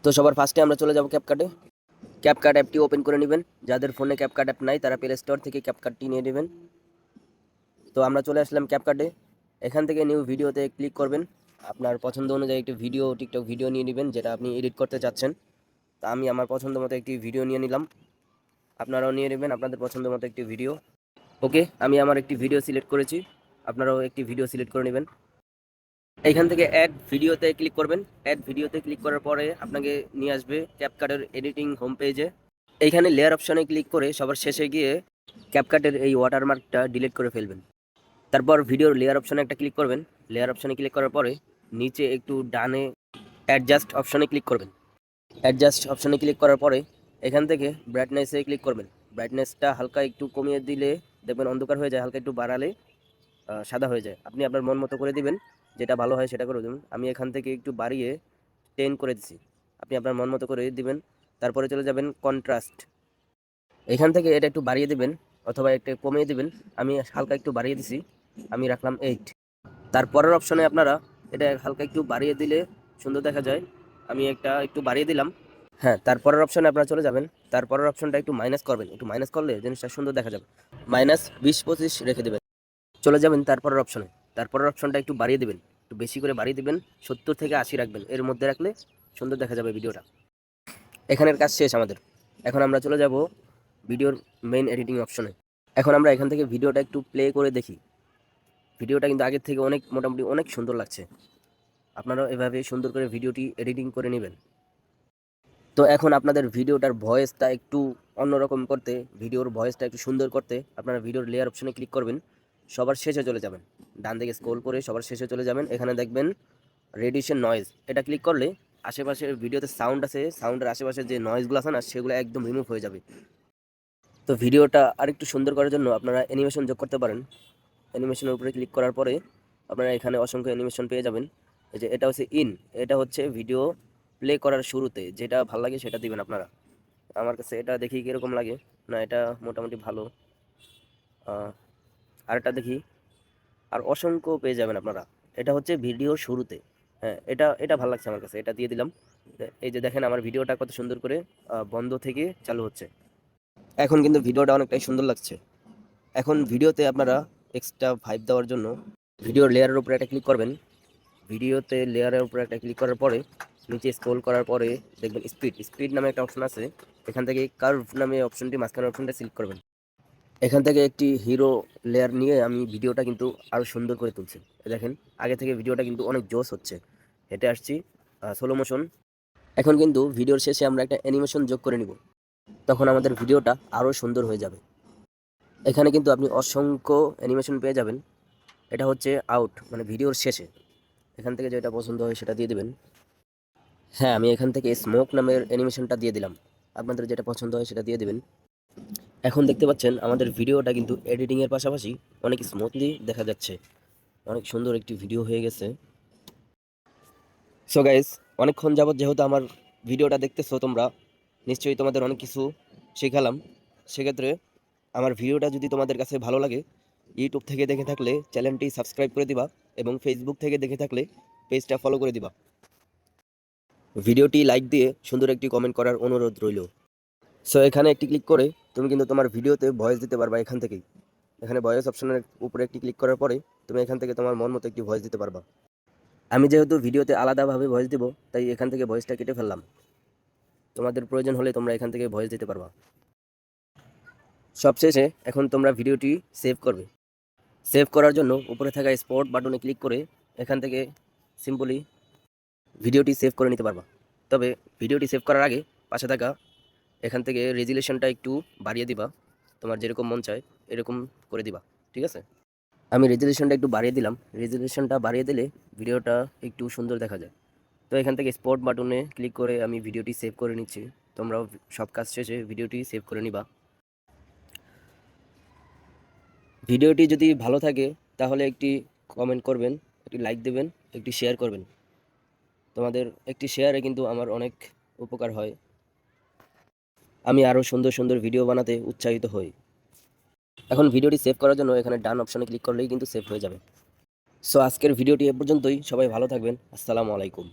তো সবার ফার্স্টে আমরা চলে যাব ক্যাপকাটে। ক্যাপকাট অ্যাপটি ওপেন করে নেবেন। যাদের ফোনে ক্যাপকাট অ্যাপ নাই তারা প্লে স্টোর থেকে ক্যাপকাটটি নিয়ে নেবেন। তো আমরা চলে আসলাম ক্যাপকাটে। এখান থেকে নিউ ভিডিওতে ক্লিক করবেন। আপনার পছন্দ অনুযায়ী একটি ভিডিও, টিকটক ভিডিও নিয়ে নেবেন যেটা আপনি এডিট করতে চাচ্ছেন। তা আমি আমার পছন্দ মতো একটি ভিডিও নিয়ে নিলাম। আপনারাও নিয়ে নেবেন আপনাদের পছন্দ মতো একটি ভিডিও। ওকে, আমি আমার একটি ভিডিও সিলেক্ট করেছি, আপনারাও একটি ভিডিও সিলেক্ট করে নেবেন। এইখান থেকে অ্যাড ভিডিওতে ক্লিক করবেন। অ্যাড ভিডিওতে ক্লিক করার পরে আপনাকে নিয়ে আসবে ক্যাপকাটের এডিটিং হোম পেজে। এইখানে লেয়ার অপশানে ক্লিক করে সবার শেষে গিয়ে ক্যাপকাটের এই ওয়াটারমার্কটা ডিলিট করে ফেলবেন। তারপর ভিডিওর লেয়ার অপশানে একটা ক্লিক করবেন। লেয়ার অপশানে ক্লিক করার পরে নিচে একটু ডানে অ্যাডজাস্ট অপশানে ক্লিক করবেন। অ্যাডজাস্ট অপশানে ক্লিক করার পরে এখান থেকে ব্রাইটনেসে ক্লিক করবেন। ব্রাইটনেসটা হালকা একটু কমিয়ে দিলে দেখবেন অন্ধকার হয়ে যায়, হালকা একটু বাড়ালে সাদা হয়ে যায়। আপনি আপনার মন মতো করে দিবেন, যেটা ভালো হয় সেটা করে দেবেন। আমি এখান থেকে একটু বাড়িয়ে 10 করে দিছি, আপনি আপনার মন মতো করে দিবেন। তারপরে চলে যাবেন কন্ট্রাস্ট। এখান থেকে এটা একটু বাড়িয়ে দিবেন অথবা একটু কমিয়ে দিবেন। আমি হালকা একটু বাড়িয়ে দিছি, আমি রাখলাম 8। তারপরের অপশনে আপনারা এটা হালকা একটু বাড়িয়ে দিলে সুন্দর দেখা যায়, আমি একটু বাড়িয়ে দিলাম। হ্যাঁ, তারপরের অপশনে আপনারা চলে যাবেন। তারপরের অপশনটা একটু মাইনাস করবেন, একটু মাইনাস করলে জিনিসটা সুন্দর দেখা যাবে। -20-25 রেখে দেবেন। চলে যাবেন তারপরের অপশনে। তারপরের অপশনটা একটু বাড়িয়ে দেবেন, একটু বেশি করে বাড়িয়ে দেবেন। 70 থেকে 80 রাখবেন, এর মধ্যে রাখলে সুন্দর দেখা যাবে ভিডিওটা। এখানের কাজ শেষ আমাদের। এখন আমরা চলে যাব ভিডিওর মেইন এডিটিং অপশনে। এখন আমরা এখান থেকে ভিডিওটা একটু প্লে করে দেখি। ভিডিওটা কিন্তু আগের থেকে মোটামুটি অনেক সুন্দর লাগছে। আপনারাও এভাবে সুন্দর করে ভিডিওটি এডিটিং করে নেবেন। তো এখন আপনাদের ভিডিওটার ভয়েসটা একটু অন্যরকম করতে, ভিডিওর ভয়েসটা একটু সুন্দর করতে আপনারা ভিডিওর লেয়ার অপশনে ক্লিক করবেন। সবার শেষে চলে যাবেন, ডান দিকে স্ক্রল করে সবার শেষে চলে যাবেন। এখানে দেখবেন রেডিউসের নয়েজ, এটা ক্লিক করলে আশেপাশের ভিডিওতে সাউন্ড আছে, সাউন্ডের আশেপাশে যে নয়েজগুলো আছে না সেগুলো একদম রিমুভ হয়ে যাবে। তো ভিডিওটা আরেকটু সুন্দর করার জন্য আপনারা অ্যানিমেশন যোগ করতে পারেন। অ্যানিমেশনের উপরে ক্লিক করার পরে আপনারা এখানে অসংখ্য অ্যানিমেশন পেয়ে যাবেন। এই যে এটা হচ্ছে এটা হচ্ছে ভিডিও প্লে করার শুরুতে যেটা ভালো লাগে সেটা দিবেন আপনারা। আমার কাছে এটা দেখি কীরকম লাগে, না এটা মোটামুটি ভালো। আরেকটা দেখি, আর অসংখ্য পেয়ে যাবেন আপনারা। এটা হচ্ছে ভিডিও শুরুতে। হ্যাঁ, এটা ভালো লাগছে আমার কাছে, এটা দিয়ে দিলাম। এই যে দেখেন আমার ভিডিওটা কত সুন্দর করে বন্ধ থেকে চালু হচ্ছে। এখন কিন্তু ভিডিওটা অনেকটাই সুন্দর লাগছে। এখন ভিডিওতে আপনারা এক্সট্রা ভাইব দেওয়ার জন্য ভিডিওর লেয়ারের উপরে একটা ক্লিক করবেন। ভিডিওতে লেয়ারের উপরে একটা ক্লিক করার পরে নিচে স্ক্রল করার পরে দেখবেন স্পিড নামে একটা অপশন আছে। এখান থেকে কার্ভ নামে অপশনটি, মাঝখানের অপশনটা সিলেক্ট করবেন। এখান থেকে একটি হিরো লেয়ার নিয়ে আমি ভিডিওটা কিন্তু আরও সুন্দর করে তুলছি। দেখেন আগে থেকে ভিডিওটা কিন্তু অনেক জোস হচ্ছে। হেঁটে আসছি স্লো মোশন। এখন কিন্তু ভিডিওর শেষে আমরা একটা অ্যানিমেশন যোগ করে নিব, তখন আমাদের ভিডিওটা আরও সুন্দর হয়ে যাবে। এখানে কিন্তু আপনি অসংখ্য অ্যানিমেশন পেয়ে যাবেন। এটা হচ্ছে আউট, মানে ভিডিওর শেষে। এখান থেকে যেটা পছন্দ হয় সেটা দিয়ে দেবেন। হ্যাঁ, আমি এখান থেকে স্মোক নামের অ্যানিমেশনটা দিয়ে দিলাম, আপনাদের যেটা পছন্দ হয় সেটা দিয়ে দেবেন। এখন দেখতে পাচ্ছেন আমাদের ভিডিওটা কিন্তু এডিটিংয়ের পাশাপাশি অনেক স্মুথলি দেখা যাচ্ছে, অনেক সুন্দর একটি ভিডিও হয়ে গেছে। সো গাইস, অনেকক্ষণ যাবত যেহেতু আমার ভিডিওটা দেখতেছো তোমরা, নিশ্চয়ই তোমাদের অনেক কিছু শেখালাম। সেক্ষেত্রে আমার ভিডিওটা যদি তোমাদের কাছে ভালো লাগে, ইউটিউব থেকে দেখে থাকলে চ্যানেলটি সাবস্ক্রাইব করে দিবা এবং ফেসবুক থেকে দেখে থাকলে পেজটা ফলো করে দিবা। ভিডিওটি লাইক দিয়ে সুন্দর একটি কমেন্ট করার অনুরোধ রইল। সো এখানে একটি ক্লিক করে তুমি কিন্তু তোমার ভিডিওতে ভয়েস দিতে পারবা। এখান থেকেই এখানে ভয়েস অপশনের উপরে একটি ক্লিক করার পরে তুমি এখান থেকে তোমার মন মতো একটি ভয়েস দিতে পারবা। আমি যেহেতু ভিডিওতে আলাদাভাবে ভয়েস দিব তাই এখান থেকে ভয়েসটা কেটে ফেললাম। তোমাদের প্রয়োজন হলে তোমরা এখান থেকে ভয়েস দিতে পারবা। সবশেষে এখন তোমরা ভিডিওটি সেভ করবে। সেভ করার জন্য উপরে থাকা স্পট বাটনে ক্লিক করে এখান থেকে সিম্পলি ভিডিওটি সেভ করে নিতে পারবা। তবে ভিডিওটি সেভ করার আগে পাশে থাকা এখান থেকে রেজুলেশনটা একটু বাড়িয়ে দিবা, তোমার যেরকম মন চায় এরকম করে দিবা, ঠিক আছে? আমি রেজুলেশনটা একটু বাড়িয়ে দিলাম। রেজুলেশনটা বাড়িয়ে দিলে ভিডিওটা একটু সুন্দর দেখা যায়। তো এখান থেকে স্পট বাটনে ক্লিক করে আমি ভিডিওটি সেভ করে নিচ্ছি। তোমরাও সব কাজ শেষে ভিডিওটি সেভ করে নিবা। ভিডিওটি যদি ভালো থাকে তাহলে একটি কমেন্ট করবেন, একটি লাইক দেবেন, একটি শেয়ার করবেন। তোমাদের একটি শেয়ারে কিন্তু আমার অনেক উপকার হয়, আমি আরও সুন্দর সুন্দর ভিডিও বানাতে উৎসাহিত হই। এখন ভিডিওটি সেভ করার জন্য এখানে ডান অপশনে ক্লিক করলেই কিন্তু সেভ হয়ে যাবে। সো আজকের ভিডিওটি এ পর্যন্তই। সবাই ভালো থাকবেন। আসসালামু আলাইকুম।